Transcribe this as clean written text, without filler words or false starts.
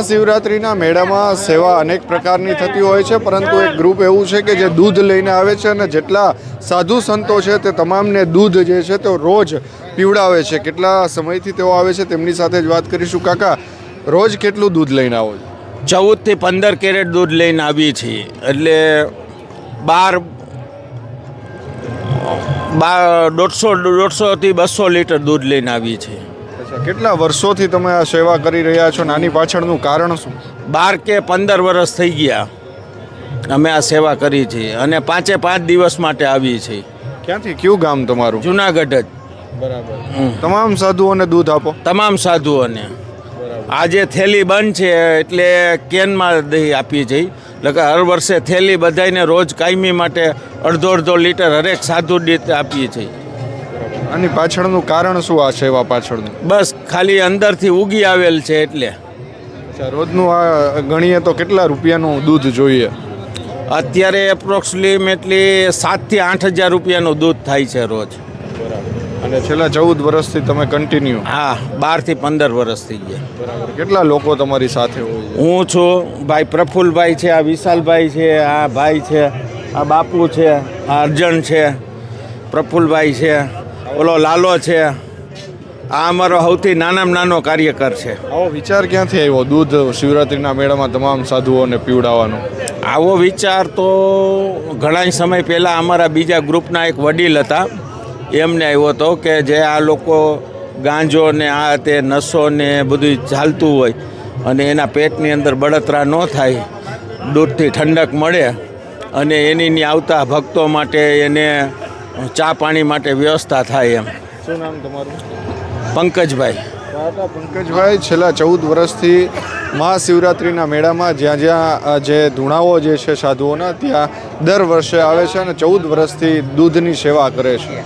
શિવરાત્રિના મેળામાં સેવા અનેક પ્રકારની થતી હોય છે, પરંતુ એક ગ્રુપ એવું છે કે જે દૂધ લઈને આવે છે અને જેટલા સાધુ સંતો છે તે તમામને દૂધ જે છે તે રોજ પીવડાવે છે. કેટલા સમયથી તેઓ આવે છે તેમની સાથે જ વાત કરીશું. કાકા, રોજ કેટલું દૂધ લઈને આવો છો? 14 થી 15 કેરેટ દૂધ લઈને આવીએ છીએ. એટલે 150 થી 200 લીટર દૂધ લઈને આવીએ છીએ. કેટલા વર્ષોથી તમે આ સેવા કરી રહ્યા છો? નાની પાછળનું કારણ શું? 12 કે 15 વર્ષ થઈ ગયા અમે આ સેવા કરી છે અને 5 દિવસ માટે આવીએ છીએ. ક્યાંથી, કયું ગામ તમારું? જુનાગઢ જ. બરાબર. તમામ સાધુઓને દૂધ આપો? તમામ સાધુઓને. આજે થેલી બંધ છે એટલે કેનમાં દહીં આપીએ છીએ. એટલે કે હર વર્ષે થેલી બધાને રોજ કાયમી માટે અડધો લીટર હરેક સાધુ દીઠ આપીએ છીએ. આની પાછળનું કારણ શું, આ સેવા પાછળનું? બસ ખાલી અંદરથી ઉગી આવેલ છે એટલે. રોજનું આ ગણીએ તો કેટલા રૂપિયાનું દૂધ જોઈએ? અત્યારે એપ્રોક્સિમેટલી 7 થી 8 હજાર રૂપિયાનું દૂધ થાય છે રોજ. અને છેલ્લા 14 વર્ષથી તમે કન્ટિન્યુ? હા, 12 થી 15 વર્ષ થઈ ગયા. બરાબર. કેટલા લોકો તમારી સાથે હોય? હું છું, ભાઈ પ્રફુલભાઈ છે, આ વિશાલભાઈ છે, આ ભાઈ છે, આ બાપુ છે, આ અર્જણ છે, પ્રફુલભાઈ છે, ઓલો લાલો છે. આ અમારો સૌથી નાનામાં નાનો કાર્યકર છે. આવો વિચાર ક્યાંથી આવ્યો દૂધ શિવરાત્રિના મેળામાં તમામ સાધુઓને પીવડાવવાનો? આવો વિચાર તો ઘણા સમય પહેલાં અમારા બીજા ગ્રુપના એક વડીલ હતા, એમને આવ્યો હતો કે જે આ લોકો ગાંજો ને આ તે નશો ને બધું ચાલતું હોય અને એના પેટની અંદર બળતરા ન થાય, દૂધથી ઠંડક મળે અને એની આવતા ભક્તો માટે એને ચા પાણી માટે વ્યવસ્થા થાય એમ. શું નામ તમારું? પંકજભાઈ. પંકજભાઈ છેલ્લા 14 વર્ષથી મહાશિવરાત્રિના મેળામાં જ્યાં જ્યાં જે ધૂણાઓ જે છે સાધુઓના, ત્યાં દર વર્ષે આવે છે અને 14 વર્ષથી દૂધની સેવા કરે છે.